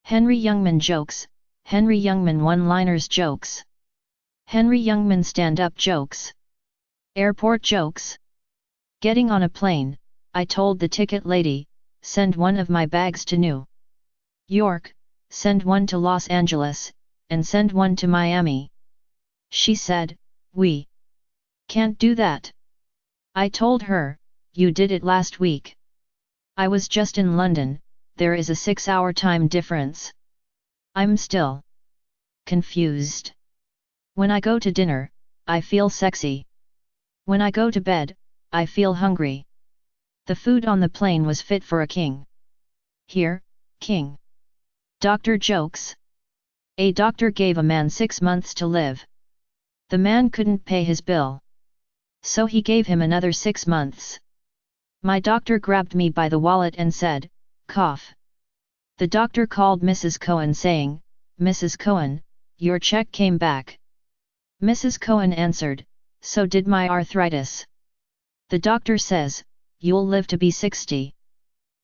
Henry Youngman jokes, Henry Youngman one-liners jokes. Henry Youngman stand-up jokes. Airport jokes. Getting on a plane, I told the ticket lady, send one of my bags to New York, send one to Los Angeles, and send one to Miami. She said, we can't do that. I told her, you did it last week. I was just in London, there is a 6-hour time difference. I'm still confused. When I go to dinner, I feel sexy. When I go to bed, I feel hungry. The food on the plane was fit for a king. Here, king. Doctor jokes. A doctor gave a man 6 months to live. The man couldn't pay his bill. So he gave him another 6 months. My doctor grabbed me by the wallet and said, cough. The doctor called Mrs. Cohen saying, Mrs. Cohen, your check came back. Mrs. Cohen answered, so did my arthritis. The doctor says, you'll live to be 60.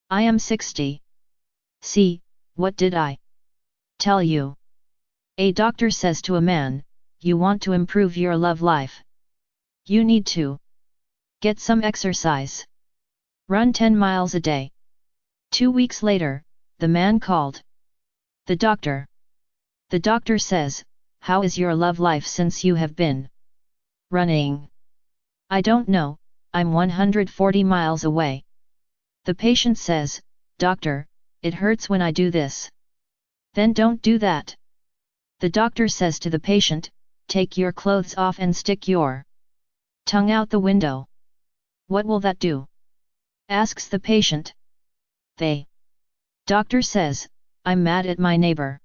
I am 60. See, what did I tell you? A doctor says to a man, you want to improve your love life. You need to get some exercise. Run 10 miles a day. 2 weeks later, the man called the doctor. The doctor says, how is your love life since you have been running? I don't know, I'm 140 miles away. The patient says, doctor, it hurts when I do this. Then don't do that. The doctor says to the patient, take your clothes off and stick your tongue out the window. What will that do? Asks the patient. The doctor says, I'm mad at my neighbor.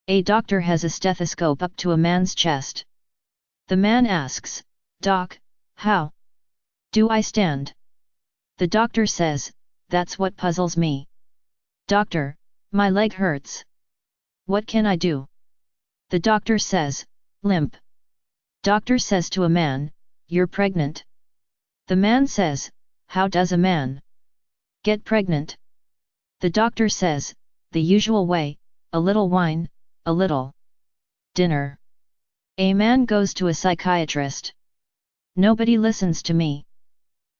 A doctor has a stethoscope up to a man's chest. The man asks, Doc, how do I stand? The doctor says, that's what puzzles me. Doctor, my leg hurts. What can I do? The doctor says, limp. Doctor says to a man, you're pregnant. The man says, how does a man get pregnant? The doctor says, the usual way, a little wine, a little dinner. A man goes to a psychiatrist. Nobody listens to me.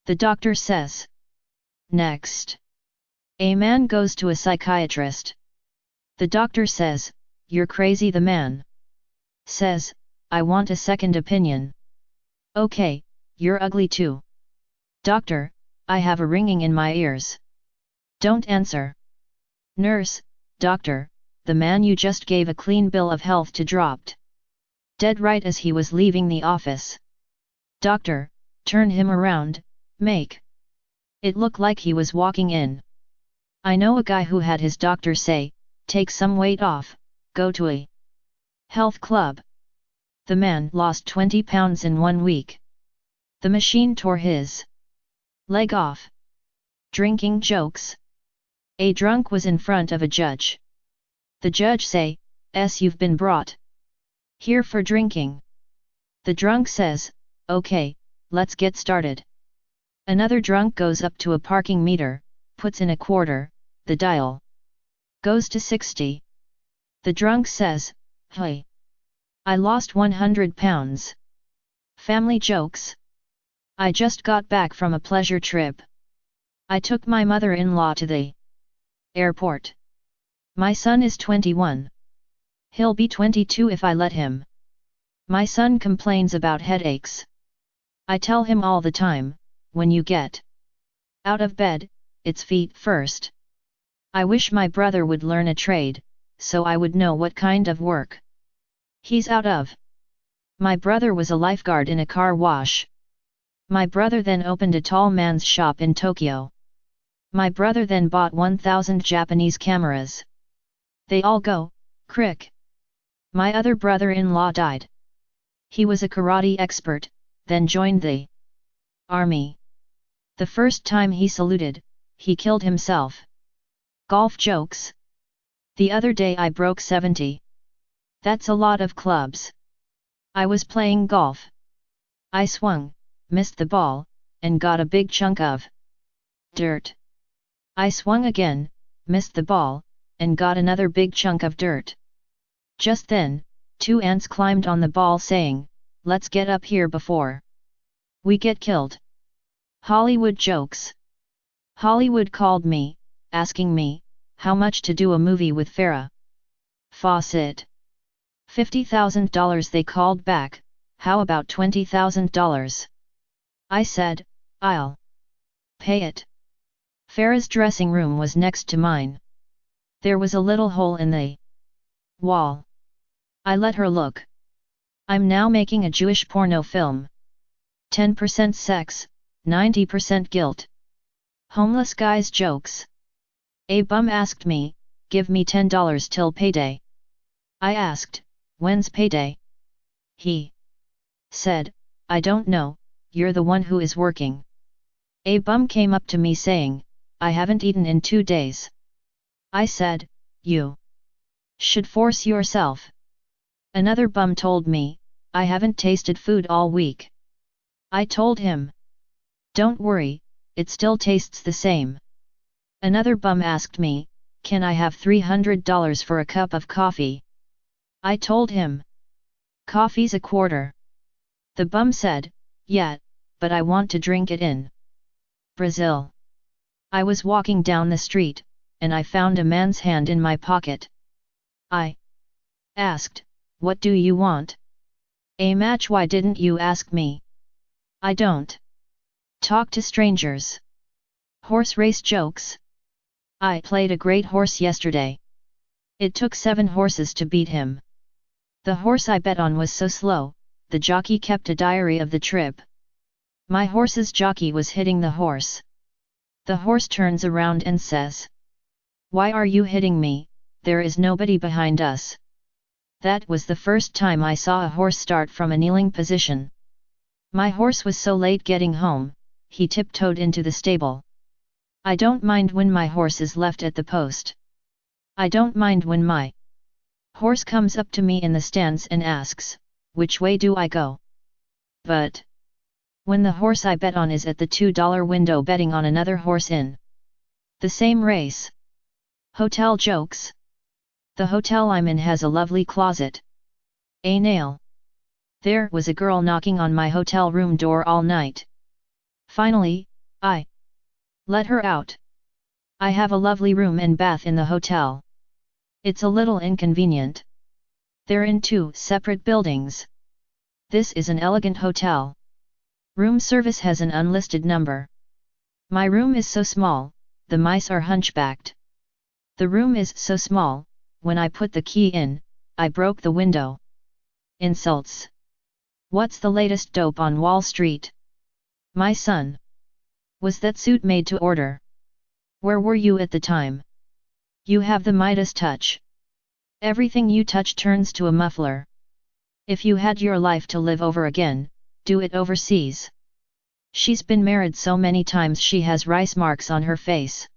The doctor says. Next. A man goes to a psychiatrist. The doctor says, you're crazy. The man says, I want a second opinion. Okay, you're ugly too. Doctor, I have a ringing in my ears. Don't answer. Nurse, doctor, the man you just gave a clean bill of health to dropped dead right as he was leaving the office. Doctor, turn him around, make it look like he was walking in. I know a guy who had his doctor say, take some weight off, go to a health club. The man lost 20 pounds in 1 week. The machine tore his leg off. Drinking jokes. A drunk was in front of a judge. The judge say, you've been brought here for drinking. The drunk says, okay, let's get started. Another drunk goes up to a parking meter, puts in a quarter, the dial goes to 60. The drunk says, hey, I lost 100 pounds. Family jokes. I just got back from a pleasure trip. I took my mother-in-law to the airport. My son is 21. He'll be 22 if I let him. My son complains about headaches. I tell him all the time, when you get out of bed, it's feet first. I wish my brother would learn a trade, so I would know what kind of work he's out of. My brother was a lifeguard in a car wash. My brother then opened a tall man's shop in Tokyo. My brother then bought 1,000 Japanese cameras. They all go, crick. My other brother-in-law died. He was a karate expert, then joined the army. The first time he saluted, he killed himself. Golf jokes. The other day I broke 70. That's a lot of clubs. I was playing golf. I swung, missed the ball, and got a big chunk of dirt. I swung again, missed the ball, and got another big chunk of dirt. Just then, 2 ants climbed on the ball saying, "Let's get up here before we get killed." Hollywood jokes. Hollywood called me, asking me, how much to do a movie with Farrah Fawcett. $50,000 they called back, how about $20,000? I said, I'll pay it. Farrah's dressing room was next to mine. There was a little hole in the wall. I let her look. I'm now making a Jewish porno film. 10% sex, 90% guilt. Homeless guy's jokes. A bum asked me, "Give me $10 till payday." I asked, "When's payday?" He said, "I don't know, you're the one who is working." A bum came up to me saying, "I haven't eaten in 2 days." I said, "You should force yourself." Another bum told me, "I haven't tasted food all week." I told him, "Don't worry, it still tastes the same." Another bum asked me, "Can I have $300 for a cup of coffee?" I told him, "Coffee's a quarter." The bum said, "Yeah, but I want to drink it in Brazil." I was walking down the street, and I found a man's hand in my pocket. I asked, "What do you want?" A match. "Why didn't you ask me?" I don't talk to strangers. Horse race jokes. I played a great horse yesterday. It took 7 horses to beat him. The horse I bet on was so slow, the jockey kept a diary of the trip. My horse's jockey was hitting the horse. The horse turns around and says, "Why are you hitting me? There is nobody behind us." That was the first time I saw a horse start from a kneeling position. My horse was so late getting home, he tiptoed into the stable. I don't mind when my horse is left at the post. I don't mind when my horse comes up to me in the stands and asks, "Which way do I go?" But when the horse I bet on is at the $2 window betting on another horse in the same race. Hotel jokes. The hotel I'm in has a lovely closet. A nail. There was a girl knocking on my hotel room door all night. Finally, I let her out. I have a lovely room and bath in the hotel. It's a little inconvenient. They're in 2 separate buildings. This is an elegant hotel. Room service has an unlisted number. My room is so small, the mice are hunchbacked. The room is so small, when I put the key in, I broke the window. Insults. What's the latest dope on Wall Street? My son. Was that suit made to order? Where were you at the time? You have the Midas touch. Everything you touch turns to a muffler. If you had your life to live over again, do it overseas. She's been married so many times she has rice marks on her face.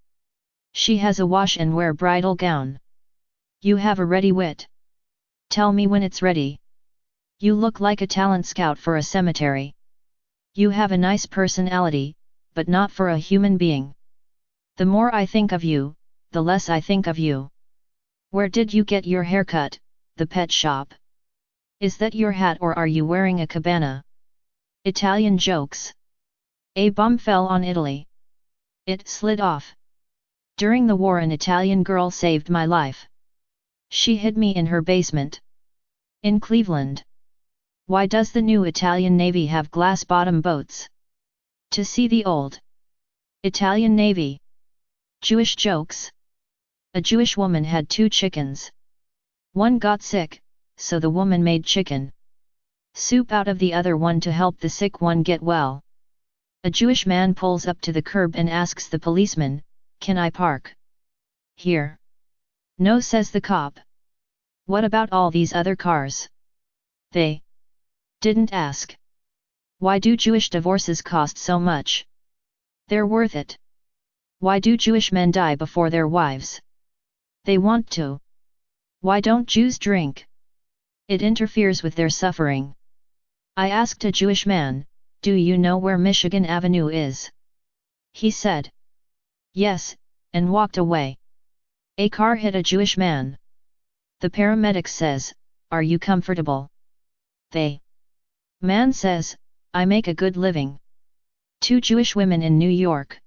She has a wash and wear bridal gown. You have a ready wit. Tell me when it's ready. You look like a talent scout for a cemetery. You have a nice personality, but not for a human being. The more I think of you, the less I think of you. Where did you get your haircut? The pet shop. Is that your hat or are you wearing a cabana? Italian jokes. A bomb fell on Italy. It slid off. During the war an Italian girl saved my life. She hid me in her basement. In Cleveland. Why does the new Italian Navy have glass-bottom boats? To see the old Italian Navy. Jewish jokes. A Jewish woman had 2 chickens. One got sick, so the woman made chicken soup out of the other one to help the sick one get well. A Jewish man pulls up to the curb and asks the policeman, "Can I park here?" "No," says the cop. "What about all these other cars?" They didn't ask. Why do Jewish divorces cost so much? They're worth it. Why do Jewish men die before their wives? They want to. Why don't Jews drink? It interferes with their suffering. I asked a Jewish man, "Do you know where Michigan Avenue is?" He said, "Yes," and walked away. A car hit a Jewish man. The paramedic says, "Are you comfortable?" The man says, "I make a good living." Two Jewish women in New York.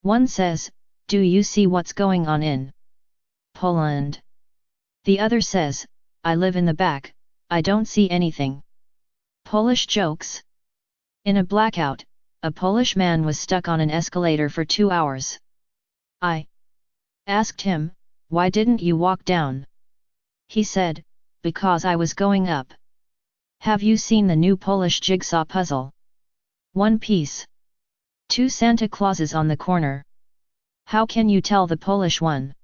One says, "Do you see what's going on in Poland?" The other says, "I live in the back, I don't see anything." Polish jokes. In a blackout, a Polish man was stuck on an escalator for 2 hours. I asked him, "Why didn't you walk down?" He said, "Because I was going up." Have you seen the new Polish jigsaw puzzle? One piece. Two Santa Clauses on the corner. How can you tell the Polish one?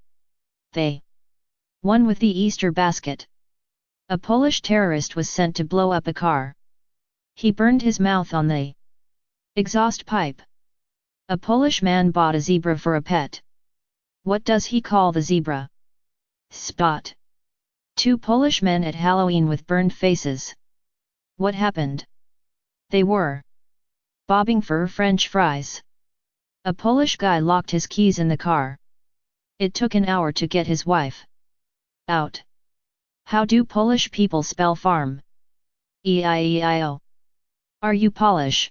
The one with the Easter basket. A Polish terrorist was sent to blow up a car. He burned his mouth on the exhaust pipe. A Polish man bought a zebra for a pet. What does he call the zebra? Spot. Two Polish men at Halloween with burned faces. What happened? They were bobbing for French fries. A Polish guy locked his keys in the car. It took an hour to get his wife out. How do Polish people spell farm? E-I-E-I-O. Are you Polish?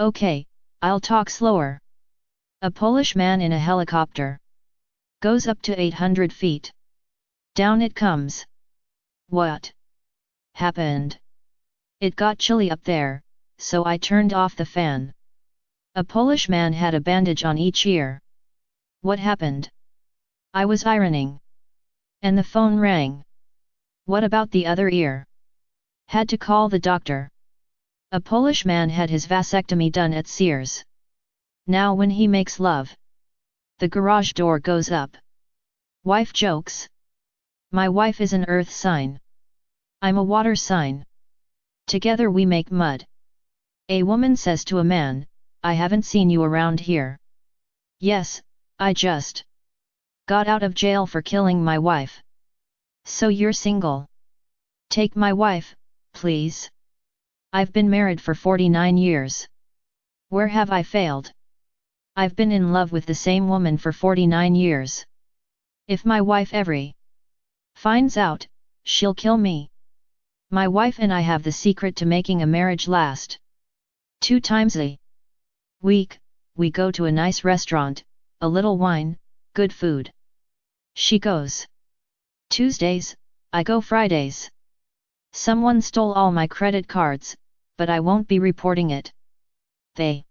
Okay, I'll talk slower. A Polish man in a helicopter goes up to 800 feet. Down it comes. What happened? It got chilly up there, so I turned off the fan. A Polish man had a bandage on each ear. What happened? I was ironing. And the phone rang. What about the other ear? Had to call the doctor. A Polish man had his vasectomy done at Sears. Now when he makes love, the garage door goes up. Wife jokes. My wife is an earth sign. I'm a water sign. Together we make mud. A woman says to a man, "I haven't seen you around here." Yes, I just got out of jail for killing my wife. So you're single? Take my wife, please. I've been married for 49 years. Where have I failed? I've been in love with the same woman for 49 years. If my wife ever finds out, she'll kill me. My wife and I have the secret to making a marriage last. 2 times a week, we go to a nice restaurant, a little wine, good food. She goes Tuesdays, I go Fridays. Someone stole all my credit cards, but I won't be reporting it. The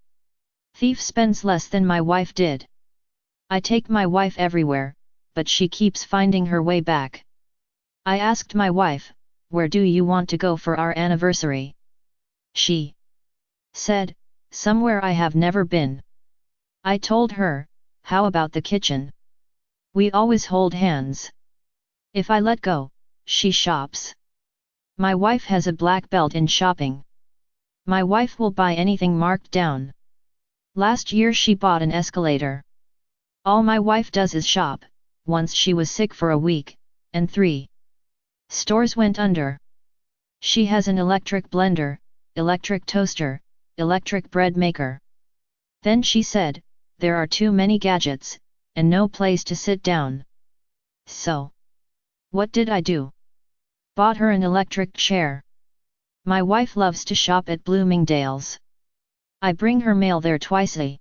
thief spends less than my wife did. I take my wife everywhere, but she keeps finding her way back. I asked my wife, "Where do you want to go for our anniversary?" She said, "Somewhere I have never been." I told her, "How about the kitchen? We always hold hands. If I let go, she shops." My wife has a black belt in shopping. My wife will buy anything marked down. Last year she bought an escalator. All my wife does is shop. Once she was sick for a week, and 3 stores went under. She has an electric blender, electric toaster, electric bread maker. Then she said, "There are too many gadgets, and no place to sit down." So what did I do? Bought her an electric chair. My wife loves to shop at Bloomingdale's. I bring her mail there twice a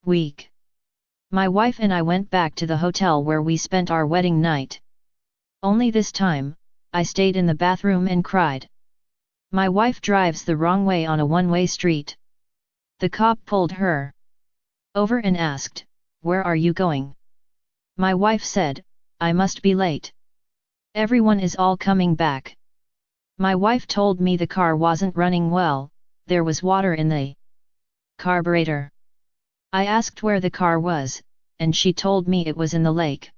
week. My wife and I went back to the hotel where we spent our wedding night. Only this time, I stayed in the bathroom and cried. My wife drives the wrong way on a one-way street. The cop pulled her over and asked, "Where are you going?" My wife said, "I must be late. Everyone is all coming back." My wife told me the car wasn't running well, there was water in the carburetor. I asked where the car was, and she told me it was in the lake.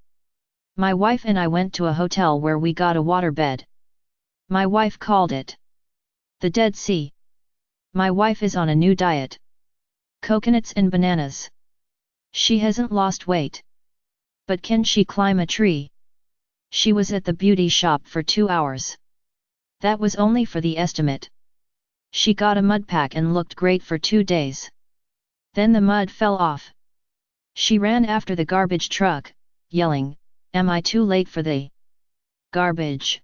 My wife and I went to a hotel where we got a waterbed. My wife called it the Dead Sea. My wife is on a new diet. Coconuts and bananas. She hasn't lost weight. But can she climb a tree? She was at the beauty shop for 2 hours. That was only for the estimate. She got a mud pack and looked great for 2 days. Then the mud fell off. She ran after the garbage truck, yelling, Am I too late for the garbage?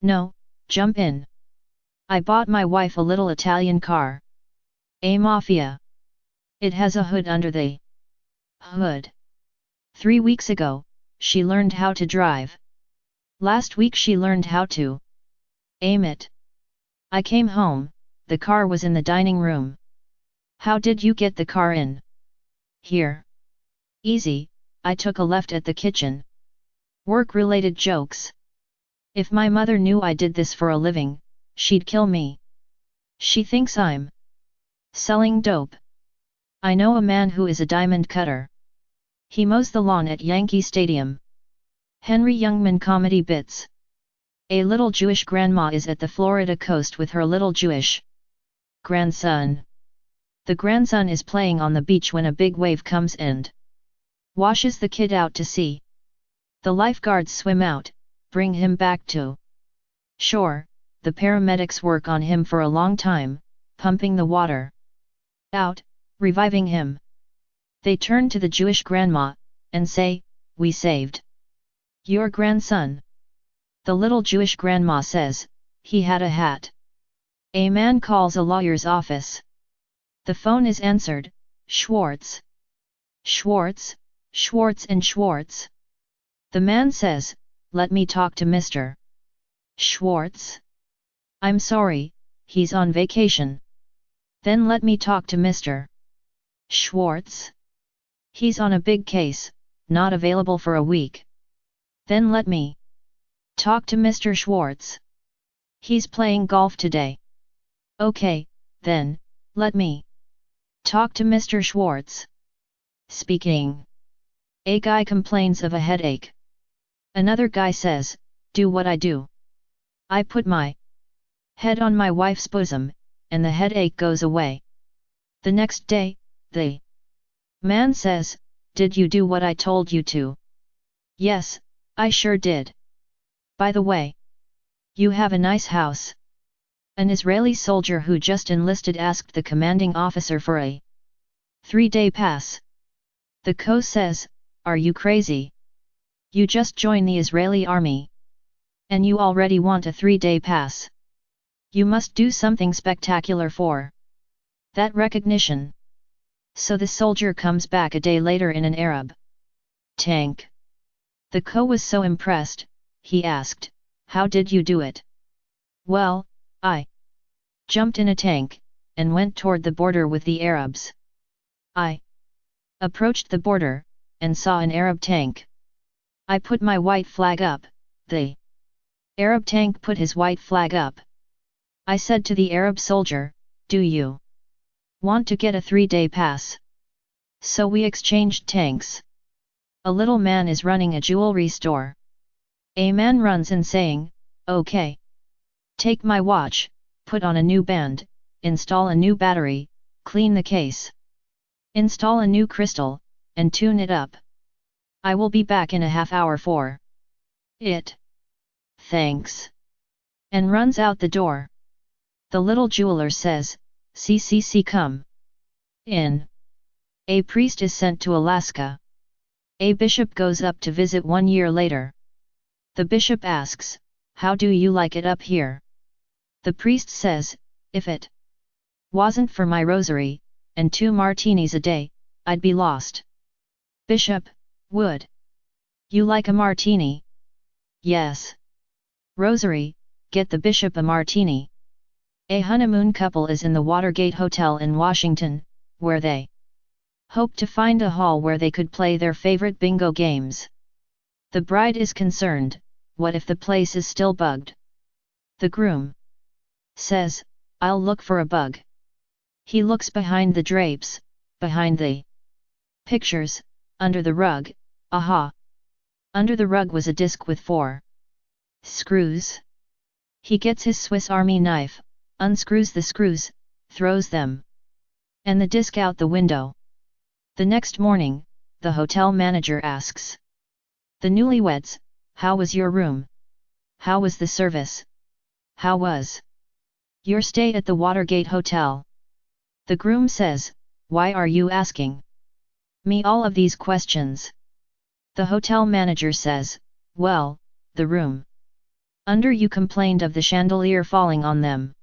No, jump in. I bought my wife a little Italian car. A Mafia. It has a hood under the hood. 3 weeks ago, she learned how to drive. Last week she learned how to aim it. I came home, the car was in the dining room. How did you get the car in? Here. Easy, I took a left at the kitchen. Work-related jokes. If my mother knew I did this for a living, she'd kill me. She thinks I'm selling dope. I know a man who is a diamond cutter. He mows the lawn at Yankee Stadium. Henry Youngman comedy bits. A little Jewish grandma is at the Florida coast with her little Jewish grandson. The grandson is playing on the beach when a big wave comes and washes the kid out to sea. The lifeguards swim out, bring him back to shore. The paramedics work on him for a long time, pumping the water out, reviving him. They turn to the Jewish grandma, and say, "We saved your grandson." The little Jewish grandma says, "He had a hat." A man calls a lawyer's office. The phone is answered, "Schwartz. Schwartz, Schwartz and Schwartz." The man says, "Let me talk to Mr. Schwartz." "I'm sorry, he's on vacation." "Then let me talk to Mr. Schwartz." "He's on a big case, not available for a week." "Then let me talk to Mr. Schwartz. He's playing golf today." "Okay, then, let me talk to Mr. Schwartz." Speaking. A guy complains of a headache. Another guy says, "Do what I do. I put my head on my wife's bosom, and the headache goes away." The next day, the man says, "Did you do what I told you to?" "Yes, I sure did." "By the way, you have a nice house." An Israeli soldier who just enlisted asked the commanding officer for a 3-day pass. The co says, "Are you crazy? You just joined the Israeli army. And you already want a 3-day pass. You must do something spectacular for that recognition." So the soldier comes back a day later in an Arab tank. The co was so impressed, he asked, "How did you do it?" "Well, I jumped in a tank, and went toward the border with the Arabs. I approached the border, and saw an Arab tank. I put my white flag up, the Arab tank put his white flag up. I said to the Arab soldier, 'Do you want to get a 3-day pass?' So we exchanged tanks." A little man is running a jewelry store. A man runs in saying, "Okay. Take my watch, put on a new band, install a new battery, clean the case. Install a new crystal, and tune it up. I will be back in a half hour for it. Thanks." And runs out the door. The little jeweler says, "CCC, come in." A priest is sent to Alaska. A bishop goes up to visit 1 year later. The bishop asks, "How do you like it up here?" The priest says, "If it wasn't for my rosary, and 2 martinis a day, I'd be lost." Bishop, "Would you like a martini?" "Yes." Rosary, get the bishop a martini. A honeymoon couple is in the Watergate Hotel in Washington, where they hope to find a hall where they could play their favorite bingo games. The bride is concerned, what if the place is still bugged? The groom says, "I'll look for a bug." He looks behind the drapes, behind the pictures, under the rug, aha! Under the rug was a disc with 4 screws. He gets his Swiss Army knife, unscrews the screws, throws them and the disc out the window. The next morning, the hotel manager asks the newlyweds, "How was your room? How was the service? How was your stay at the Watergate Hotel?" The groom says, "Why are you asking me all of these questions?" The hotel manager says, well, the room under you complained of the chandelier falling on them.